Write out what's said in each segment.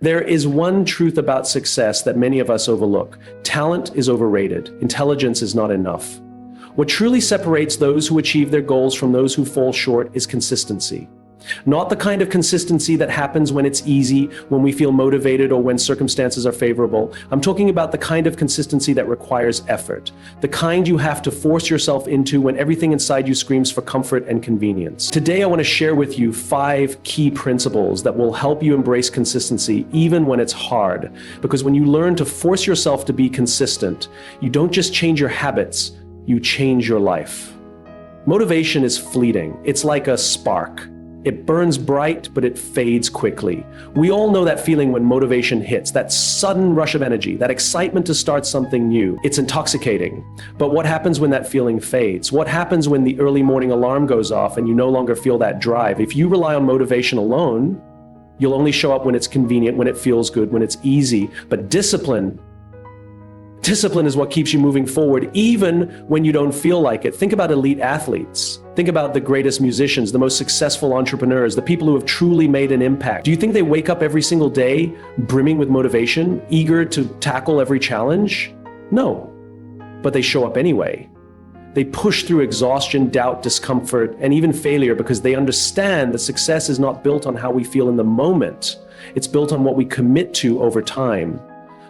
There is one truth about success that many of us overlook. Talent is overrated. Intelligence is not enough. What truly separates those who achieve their goals from those who fall short is consistency. Not the kind of consistency that happens when it's easy, when we feel motivated, or when circumstances are favorable. I'm talking about the kind of consistency that requires effort. The kind you have to force yourself into when everything inside you screams for comfort and convenience. Today, I want to share with you 5 key principles that will help you embrace consistency even when it's hard. Because when you learn to force yourself to be consistent, you don't just change your habits, you change your life. Motivation is fleeting. It's like a spark. It burns bright, but it fades quickly. We all know that feeling when motivation hits, that sudden rush of energy, that excitement to start something new. It's intoxicating. But what happens when that feeling fades? What happens when the early morning alarm goes off and you no longer feel that drive? If you rely on motivation alone, you'll only show up when it's convenient, when it feels good, when it's easy. But discipline is what keeps you moving forward, even when you don't feel like it. Think about elite athletes. Think about the greatest musicians, the most successful entrepreneurs, the people who have truly made an impact. Do you think they wake up every single day brimming with motivation, eager to tackle every challenge? No, but they show up anyway. They push through exhaustion, doubt, discomfort, and even failure because they understand that success is not built on how we feel in the moment. It's built on what we commit to over time.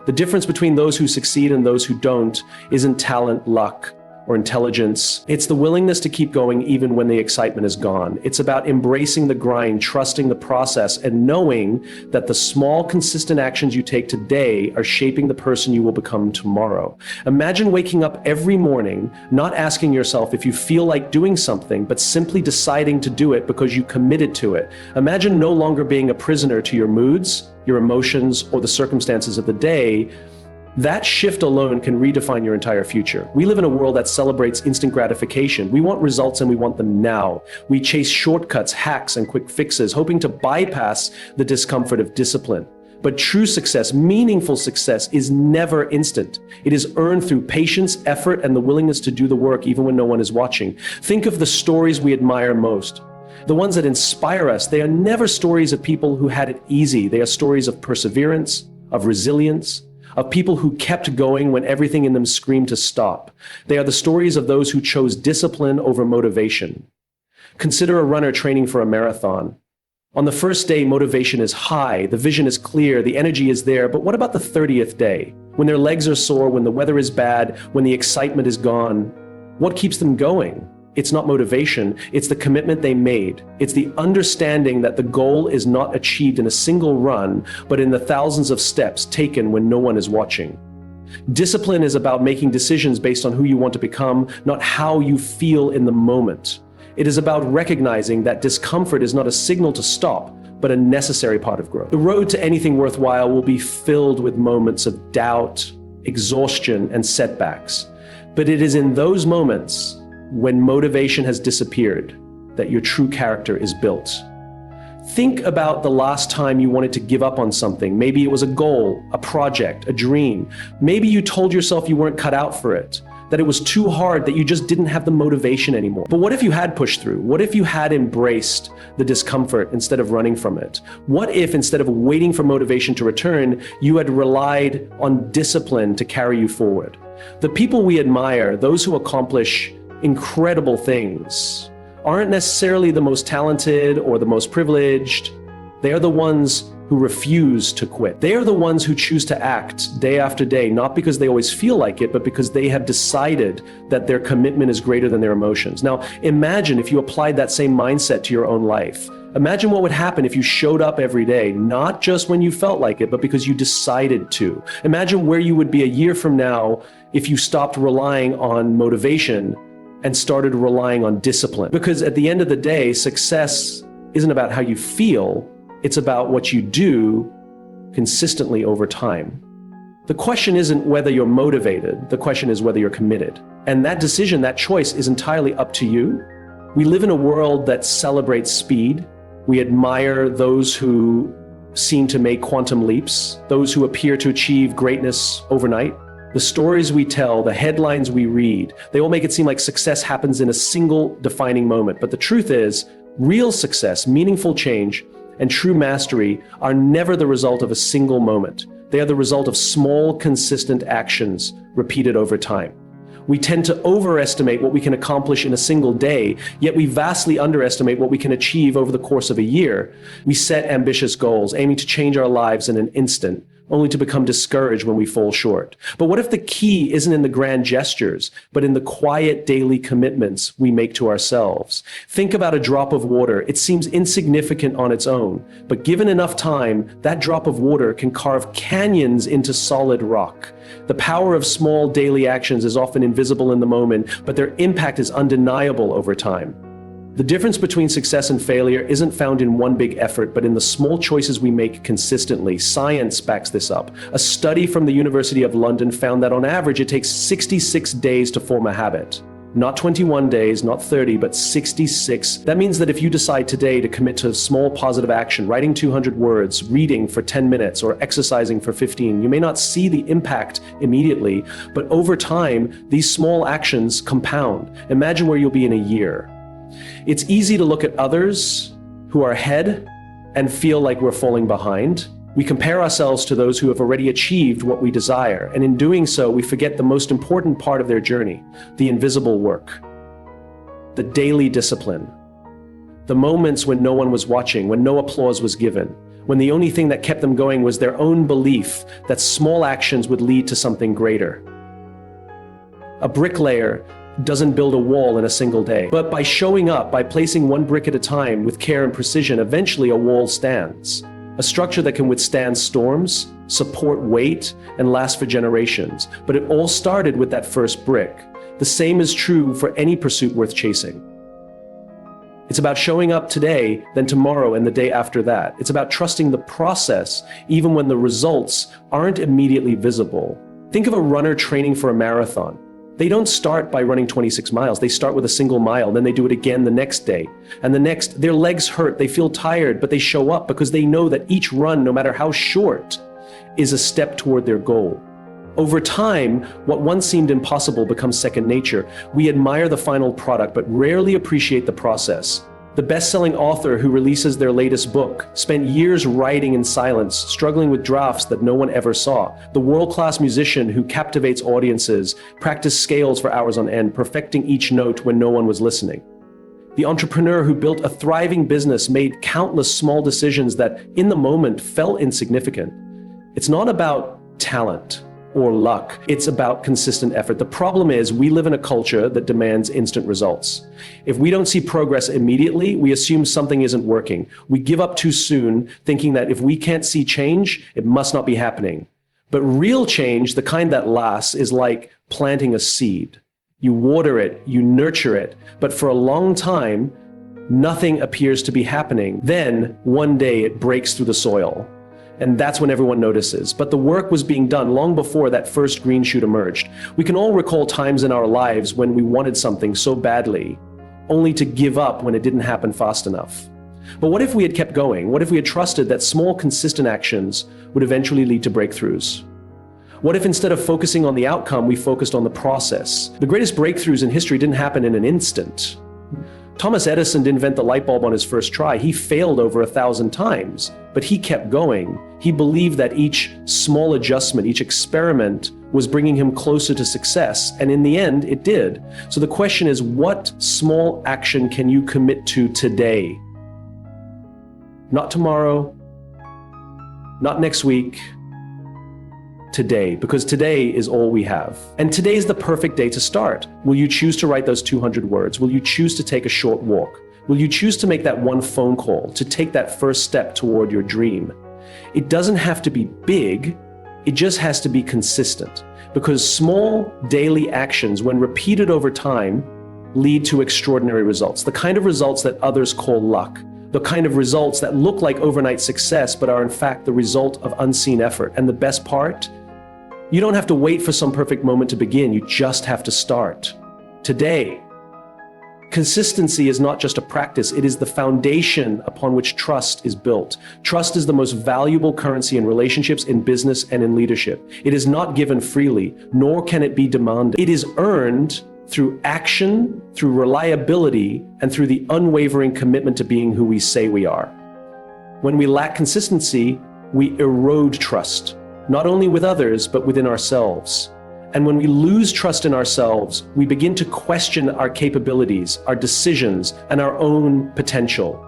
The difference between those who succeed and those who don't isn't talent, luck, or intelligence. It's the willingness to keep going even when the excitement is gone. It's about embracing the grind, trusting the process, and knowing that the small, consistent actions you take today are shaping the person you will become tomorrow. Imagine waking up every morning, not asking yourself if you feel like doing something, but simply deciding to do it because you committed to it. Imagine no longer being a prisoner to your moods, your emotions, or the circumstances of the day. That shift alone can redefine your entire future. We live in a world that celebrates instant gratification. We want results and we want them now. We chase shortcuts, hacks, and quick fixes, hoping to bypass the discomfort of discipline. But true success, meaningful success, is never instant. It is earned through patience, effort, and the willingness to do the work even when no one is watching. Think of the stories we admire most. The ones that inspire us, they are never stories of people who had it easy. They are stories of perseverance, of resilience, of people who kept going when everything in them screamed to stop. They are the stories of those who chose discipline over motivation. Consider a runner training for a marathon. On the first day, motivation is high, the vision is clear, the energy is there, but what about the 30th day? When their legs are sore, when the weather is bad, when the excitement is gone, what keeps them going? It's not motivation, it's the commitment they made. It's the understanding that the goal is not achieved in a single run, but in the thousands of steps taken when no one is watching. Discipline is about making decisions based on who you want to become, not how you feel in the moment. It is about recognizing that discomfort is not a signal to stop, but a necessary part of growth. The road to anything worthwhile will be filled with moments of doubt, exhaustion, and setbacks. But it is in those moments when motivation has disappeared that your true character is built. Think about the last time you wanted to give up on something. Maybe it was a goal, a project, a dream. Maybe you told yourself you weren't cut out for it, that it was too hard, that you just didn't have the motivation anymore. But what if you had pushed through? What if you had embraced the discomfort instead of running from it? What if, instead of waiting for motivation to return, you had relied on discipline to carry you forward? The people we admire, those who accomplish incredible things, aren't necessarily the most talented or the most privileged. They are the ones who refuse to quit. They are the ones who choose to act day after day, not because they always feel like it, but because they have decided that their commitment is greater than their emotions. Now, imagine if you applied that same mindset to your own life. Imagine what would happen if you showed up every day, not just when you felt like it, but because you decided to. Imagine where you would be a year from now if you stopped relying on motivation and started relying on discipline. Because at the end of the day, success isn't about how you feel, it's about what you do consistently over time. The question isn't whether you're motivated, the question is whether you're committed. And that decision, that choice is entirely up to you. We live in a world that celebrates speed. We admire those who seem to make quantum leaps, those who appear to achieve greatness overnight. The stories we tell, the headlines we read, they all make it seem like success happens in a single defining moment. But the truth is, real success, meaningful change, and true mastery are never the result of a single moment. They are the result of small, consistent actions repeated over time. We tend to overestimate what we can accomplish in a single day, yet we vastly underestimate what we can achieve over the course of a year. We set ambitious goals, aiming to change our lives in an instant, only to become discouraged when we fall short. But what if the key isn't in the grand gestures, but in the quiet daily commitments we make to ourselves? Think about a drop of water. It seems insignificant on its own, but given enough time, that drop of water can carve canyons into solid rock. The power of small daily actions is often invisible in the moment, but their impact is undeniable over time. The difference between success and failure isn't found in one big effort, but in the small choices we make consistently. Science backs this up. A study from the University of London found that on average it takes 66 days to form a habit. Not 21 days, not 30, but 66. That means that if you decide today to commit to small positive action, writing 200 words, reading for 10 minutes, or exercising for 15, you may not see the impact immediately, but over time, these small actions compound. Imagine where you'll be in a year. It's easy to look at others who are ahead and feel like we're falling behind. We compare ourselves to those who have already achieved what we desire, and in doing so, we forget the most important part of their journey, the invisible work, the daily discipline, the moments when no one was watching, when no applause was given, when the only thing that kept them going was their own belief that small actions would lead to something greater. A bricklayer doesn't build a wall in a single day, but by showing up, by placing one brick at a time with care and precision, eventually a wall stands. A structure that can withstand storms, support weight, and last for generations. But it all started with that first brick. The same is true for any pursuit worth chasing. It's about showing up today, then tomorrow, and the day after that. It's about trusting the process, even when the results aren't immediately visible. Think of a runner training for a marathon. They don't start by running 26 miles. They start with a single mile, then they do it again the next day. And the next, their legs hurt, they feel tired, but they show up because they know that each run, no matter how short, is a step toward their goal. Over time, what once seemed impossible becomes second nature. We admire the final product, but rarely appreciate the process. The best-selling author who releases their latest book spent years writing in silence, struggling with drafts that no one ever saw. The world-class musician who captivates audiences practiced scales for hours on end, perfecting each note when no one was listening. The entrepreneur who built a thriving business made countless small decisions that, in the moment, felt insignificant. It's not about talent or luck. It's about consistent effort. The problem is we live in a culture that demands instant results. If we don't see progress immediately, we assume something isn't working. We give up too soon, thinking that if we can't see change, it must not be happening. But real change, the kind that lasts, is like planting a seed. You water it, you nurture it, but for a long time, nothing appears to be happening. Then, one day, it breaks through the soil. And that's when everyone notices. But the work was being done long before that first green shoot emerged. We can all recall times in our lives when we wanted something so badly, only to give up when it didn't happen fast enough. But what if we had kept going? What if we had trusted that small, consistent actions would eventually lead to breakthroughs? What if instead of focusing on the outcome, we focused on the process? The greatest breakthroughs in history didn't happen in an instant. Thomas Edison didn't invent the light bulb on his first try. He failed over 1,000 times, but he kept going. He believed that each small adjustment, each experiment was bringing him closer to success, and in the end, it did. So the question is, what small action can you commit to today? Not tomorrow, not next week, today, because today is all we have. And today is the perfect day to start. Will you choose to write those 200 words? Will you choose to take a short walk? Will you choose to make that one phone call, to take that first step toward your dream? It doesn't have to be big, it just has to be consistent. Because small daily actions, when repeated over time, lead to extraordinary results. The kind of results that others call luck. The kind of results that look like overnight success, but are in fact the result of unseen effort. And the best part? You don't have to wait for some perfect moment to begin, you just have to start. Today. Consistency is not just a practice, it is the foundation upon which trust is built. Trust is the most valuable currency in relationships, in business, and in leadership. It is not given freely, nor can it be demanded. It is earned through action, through reliability, and through the unwavering commitment to being who we say we are. When we lack consistency, we erode trust, not only with others, but within ourselves. And when we lose trust in ourselves, we begin to question our capabilities, our decisions, and our own potential.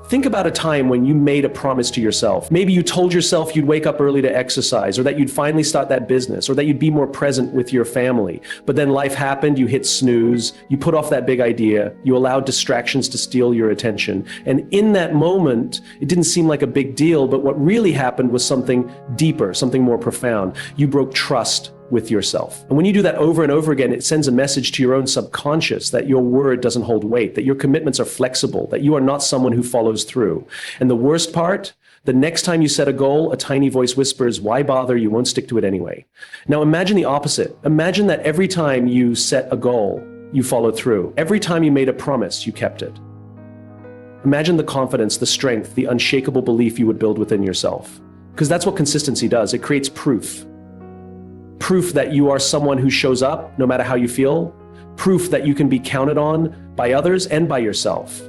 Think about a time when you made a promise to yourself. Maybe you told yourself you'd wake up early to exercise, or that you'd finally start that business, or that you'd be more present with your family. But then life happened, you hit snooze, you put off that big idea, you allowed distractions to steal your attention. And in that moment, it didn't seem like a big deal, but what really happened was something deeper, something more profound. You broke trust with yourself. And when you do that over and over again, it sends a message to your own subconscious that your word doesn't hold weight, that your commitments are flexible, that you are not someone who follows through. And the worst part, the next time you set a goal, a tiny voice whispers, "Why bother? You won't stick to it anyway." Now imagine the opposite. Imagine that every time you set a goal, you followed through. Every time you made a promise, you kept it. Imagine the confidence, the strength, the unshakable belief you would build within yourself. Because that's what consistency does. It creates proof. Proof that you are someone who shows up no matter how you feel. Proof that you can be counted on by others and by yourself.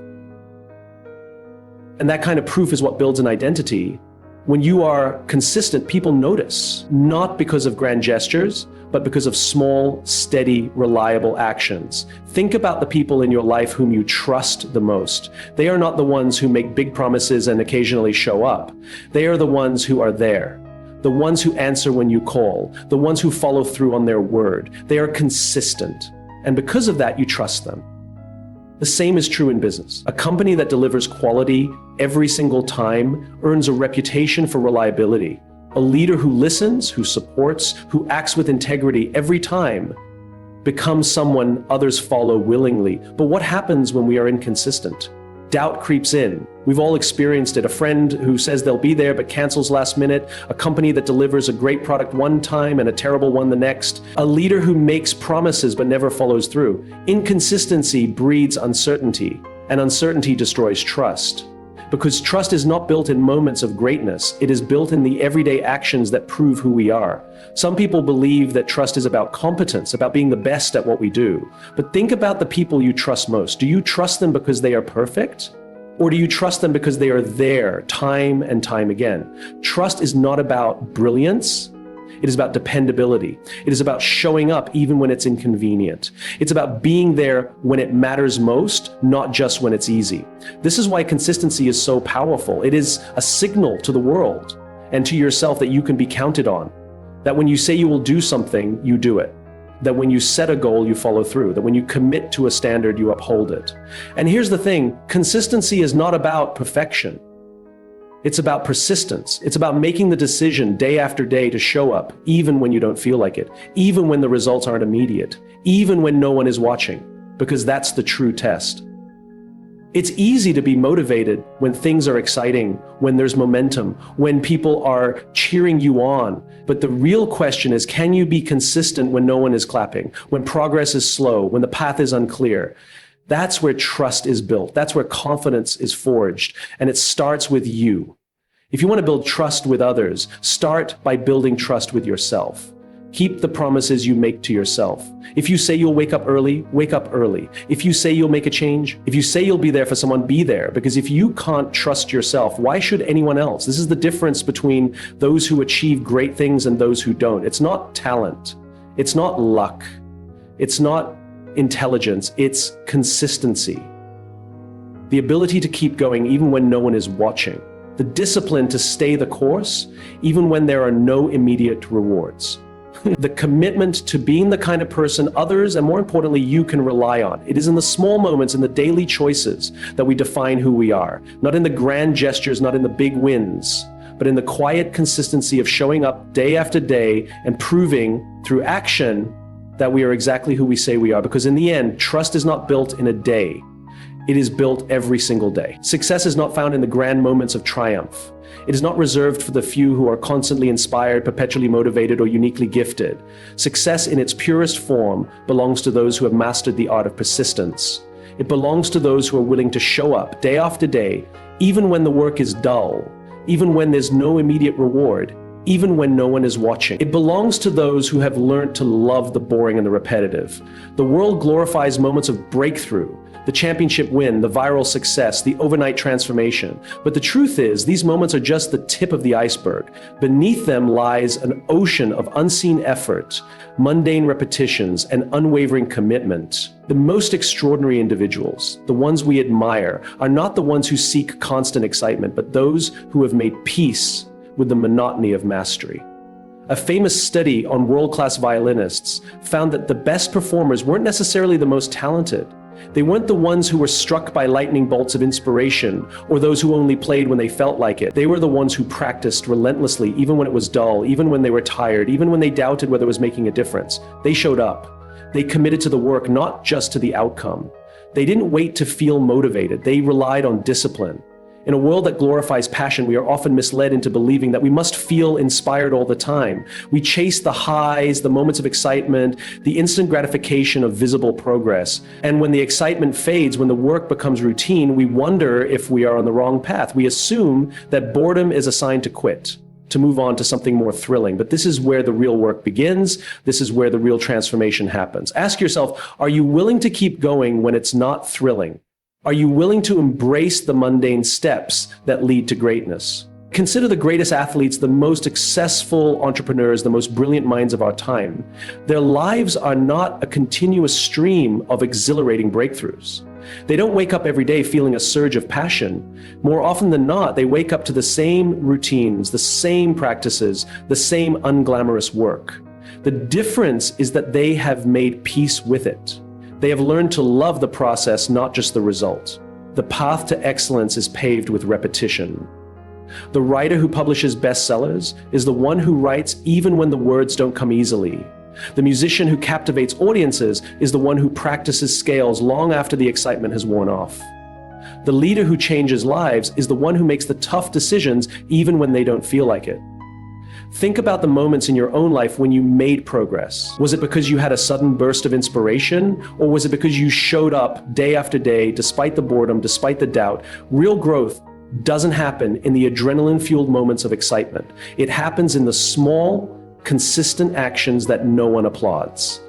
And that kind of proof is what builds an identity. When you are consistent, people notice, not because of grand gestures, but because of small, steady, reliable actions. Think about the people in your life whom you trust the most. They are not the ones who make big promises and occasionally show up. They are the ones who are there. The ones who answer when you call, the ones who follow through on their word. They are consistent. And because of that, you trust them. The same is true in business. A company that delivers quality every single time earns a reputation for reliability. A leader who listens, who supports, who acts with integrity every time becomes someone others follow willingly. But what happens when we are inconsistent? Doubt creeps in. We've all experienced it. A friend who says they'll be there but cancels last minute. A company that delivers a great product one time and a terrible one the next. A leader who makes promises but never follows through. Inconsistency breeds uncertainty, and uncertainty destroys trust. Because trust is not built in moments of greatness. It is built in the everyday actions that prove who we are. Some people believe that trust is about competence, about being the best at what we do. But think about the people you trust most. Do you trust them because they are perfect? Or do you trust them because they are there time and time again? Trust is not about brilliance. It is about dependability. It is about showing up even when it's inconvenient. It's about being there when it matters most, not just when it's easy. This is why consistency is so powerful. It is a signal to the world and to yourself that you can be counted on. That when you say you will do something, you do it. That when you set a goal, you follow through. That when you commit to a standard, you uphold it. And here's the thing, consistency is not about perfection. It's about persistence. It's about making the decision day after day to show up, even when you don't feel like it, even when the results aren't immediate, even when no one is watching, because that's the true test. It's easy to be motivated when things are exciting, when there's momentum, when people are cheering you on. But the real question is, can you be consistent when no one is clapping, when progress is slow, when the path is unclear? That's where trust is built. That's where confidence is forged. And it starts with you. If you want to build trust with others, start by building trust with yourself. Keep the promises you make to yourself. If you say you'll wake up early, wake up early. If you say you'll make a change, if you say you'll be there for someone, be there. Because if you can't trust yourself, why should anyone else? This is the difference between those who achieve great things and those who don't. It's not talent. It's not luck. It's not intelligence, it's consistency. The ability to keep going even when no one is watching. The discipline to stay the course even when there are no immediate rewards. The commitment to being the kind of person others, and more importantly, you can rely on. It is in the small moments, in the daily choices that we define who we are. Not in the grand gestures, not in the big wins, but in the quiet consistency of showing up day after day and proving through action that we are exactly who we say we are. Because in the end, trust is not built in a day. It is built every single day. Success is not found in the grand moments of triumph. It is not reserved for the few who are constantly inspired, perpetually motivated, or uniquely gifted. Success in its purest form belongs to those who have mastered the art of persistence. It belongs to those who are willing to show up day after day, even when the work is dull, even when there's no immediate reward, even when no one is watching. It belongs to those who have learned to love the boring and the repetitive. The world glorifies moments of breakthrough, the championship win, the viral success, the overnight transformation. But the truth is, these moments are just the tip of the iceberg. Beneath them lies an ocean of unseen effort, mundane repetitions, and unwavering commitment. The most extraordinary individuals, the ones we admire, are not the ones who seek constant excitement, but those who have made peace with the monotony of mastery. A famous study on world-class violinists found that the best performers weren't necessarily the most talented. They weren't the ones who were struck by lightning bolts of inspiration or those who only played when they felt like it. They were the ones who practiced relentlessly, even when it was dull, even when they were tired, even when they doubted whether it was making a difference. They showed up. They committed to the work, not just to the outcome. They didn't wait to feel motivated. They relied on discipline. In a world that glorifies passion, we are often misled into believing that we must feel inspired all the time. We chase the highs, the moments of excitement, the instant gratification of visible progress. And when the excitement fades, when the work becomes routine, we wonder if we are on the wrong path. We assume that boredom is a sign to quit, to move on to something more thrilling. But this is where the real work begins. This is where the real transformation happens. Ask yourself, are you willing to keep going when it's not thrilling? Are you willing to embrace the mundane steps that lead to greatness? Consider the greatest athletes, the most successful entrepreneurs, the most brilliant minds of our time. Their lives are not a continuous stream of exhilarating breakthroughs. They don't wake up every day feeling a surge of passion. More often than not, they wake up to the same routines, the same practices, the same unglamorous work. The difference is that they have made peace with it. They have learned to love the process, not just the result. The path to excellence is paved with repetition. The writer who publishes bestsellers is the one who writes even when the words don't come easily. The musician who captivates audiences is the one who practices scales long after the excitement has worn off. The leader who changes lives is the one who makes the tough decisions even when they don't feel like it. Think about the moments in your own life when you made progress. Was it because you had a sudden burst of inspiration, or was it because you showed up day after day, despite the boredom, despite the doubt? Real growth doesn't happen in the adrenaline-fueled moments of excitement. It happens in the small, consistent actions that no one applauds.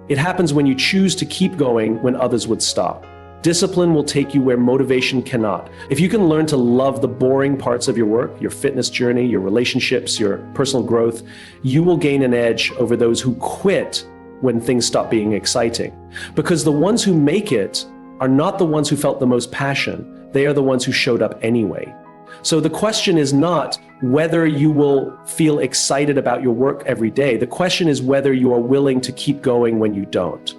It happens when you choose to keep going when others would stop. Discipline will take you where motivation cannot. If you can learn to love the boring parts of your work, your fitness journey, your relationships, your personal growth, you will gain an edge over those who quit when things stop being exciting. Because the ones who make it are not the ones who felt the most passion. They are the ones who showed up anyway. So the question is not whether you will feel excited about your work every day. The question is whether you are willing to keep going when you don't.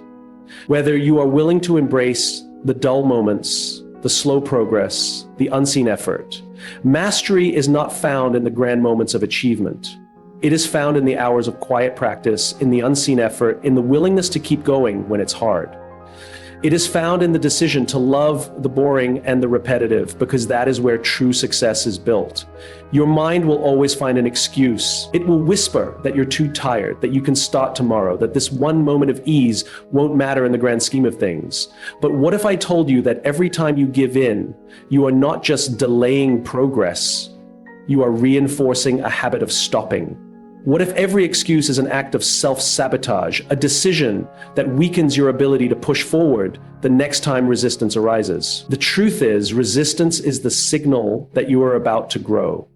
Whether you are willing to embrace the dull moments, the slow progress, the unseen effort. Mastery is not found in the grand moments of achievement. It is found in the hours of quiet practice, in the unseen effort, in the willingness to keep going when it's hard. It is found in the decision to love the boring and the repetitive, because that is where true success is built. Your mind will always find an excuse. It will whisper that you're too tired, that you can start tomorrow, that this one moment of ease won't matter in the grand scheme of things. But what if I told you that every time you give in, you are not just delaying progress, you are reinforcing a habit of stopping? What if every excuse is an act of self-sabotage, a decision that weakens your ability to push forward the next time resistance arises? The truth is, resistance is the signal that you are about to grow.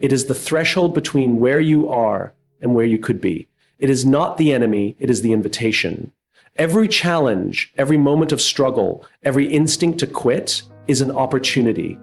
It is the threshold between where you are and where you could be. It is not the enemy, it is the invitation. Every challenge, every moment of struggle, every instinct to quit is an opportunity.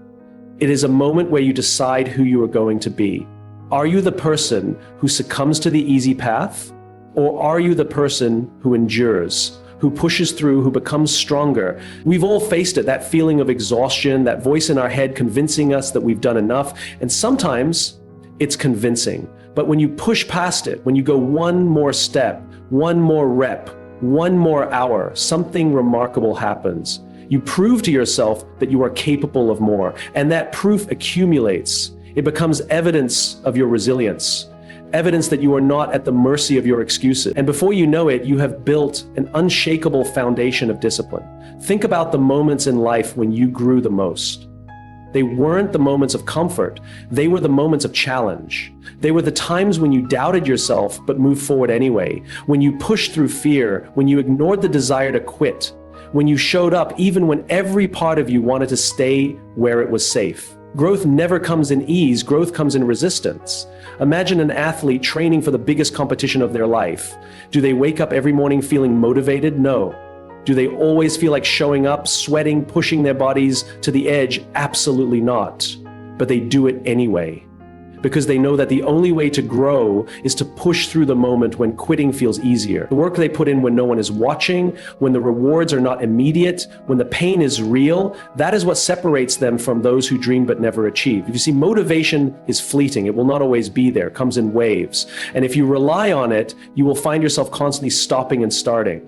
It is a moment where you decide who you are going to be. Are you the person who succumbs to the easy path? Or are you the person who endures, who pushes through, who becomes stronger? We've all faced it, that feeling of exhaustion, that voice in our head convincing us that we've done enough. And sometimes it's convincing. But when you push past it, when you go one more step, one more rep, one more hour, something remarkable happens. You prove to yourself that you are capable of more. And that proof accumulates. It becomes evidence of your resilience, evidence that you are not at the mercy of your excuses. And before you know it, you have built an unshakable foundation of discipline. Think about the moments in life when you grew the most. They weren't the moments of comfort. They were the moments of challenge. They were the times when you doubted yourself but moved forward anyway, when you pushed through fear, when you ignored the desire to quit, when you showed up even when every part of you wanted to stay where it was safe. Growth never comes in ease, growth comes in resistance. Imagine an athlete training for the biggest competition of their life. Do they wake up every morning feeling motivated? No. Do they always feel like showing up, sweating, pushing their bodies to the edge? Absolutely not. But they do it anyway, because they know that the only way to grow is to push through the moment when quitting feels easier. The work they put in when no one is watching, when the rewards are not immediate, when the pain is real, that is what separates them from those who dream but never achieve. You see, motivation is fleeting. It will not always be there. It comes in waves. And if you rely on it, you will find yourself constantly stopping and starting.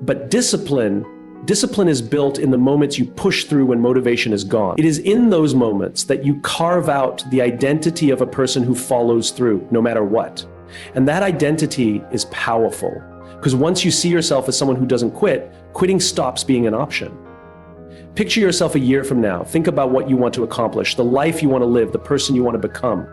But discipline is built in the moments you push through when motivation is gone. It is in those moments that you carve out the identity of a person who follows through, no matter what. And that identity is powerful, because once you see yourself as someone who doesn't quit, quitting stops being an option. Picture yourself a year from now. Think about what you want to accomplish, the life you want to live, the person you want to become.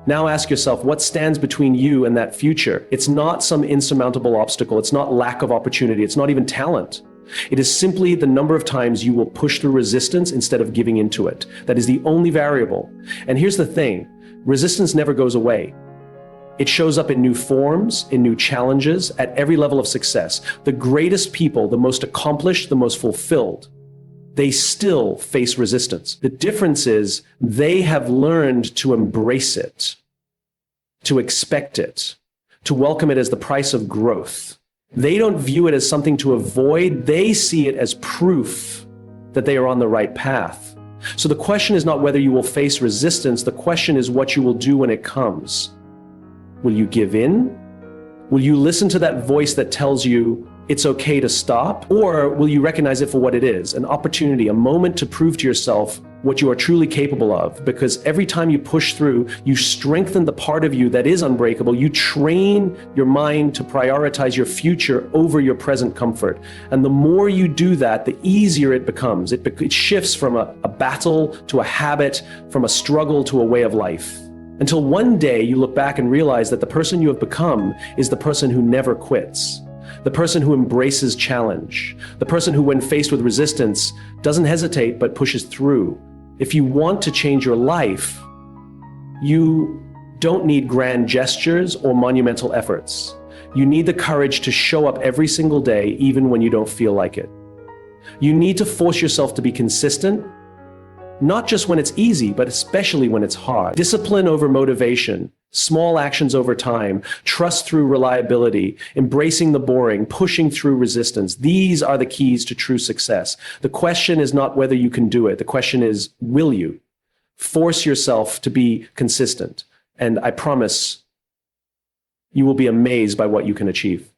Now ask yourself, what stands between you and that future? It's not some insurmountable obstacle. It's not lack of opportunity. It's not even talent. It is simply the number of times you will push through resistance instead of giving into it. That is the only variable. And here's the thing, resistance never goes away. It shows up in new forms, in new challenges, at every level of success. The greatest people, the most accomplished, the most fulfilled, they still face resistance. The difference is they have learned to embrace it, to expect it, to welcome it as the price of growth. They don't view it as something to avoid. They see it as proof that they are on the right path. So the question is not whether you will face resistance. The question is what you will do when it comes. Will you give in? Will you listen to that voice that tells you it's okay to stop? Or will you recognize it for what it is, an opportunity, a moment to prove to yourself what you are truly capable of? Because every time you push through, you strengthen the part of you that is unbreakable. You train your mind to prioritize your future over your present comfort. And the more you do that, the easier it becomes. It shifts from a battle to a habit, from a struggle to a way of life. Until one day you look back and realize that the person you have become is the person who never quits. The person who embraces challenge, the person who, when faced with resistance, doesn't hesitate but pushes through. If you want to change your life, you don't need grand gestures or monumental efforts. You need the courage to show up every single day, even when you don't feel like it. You need to force yourself to be consistent, not just when it's easy, but especially when it's hard. Discipline over motivation, small actions over time, trust through reliability, embracing the boring, pushing through resistance. These are the keys to true success. The question is not whether you can do it. The question is, will you? Force yourself to be consistent. And I promise you will be amazed by what you can achieve.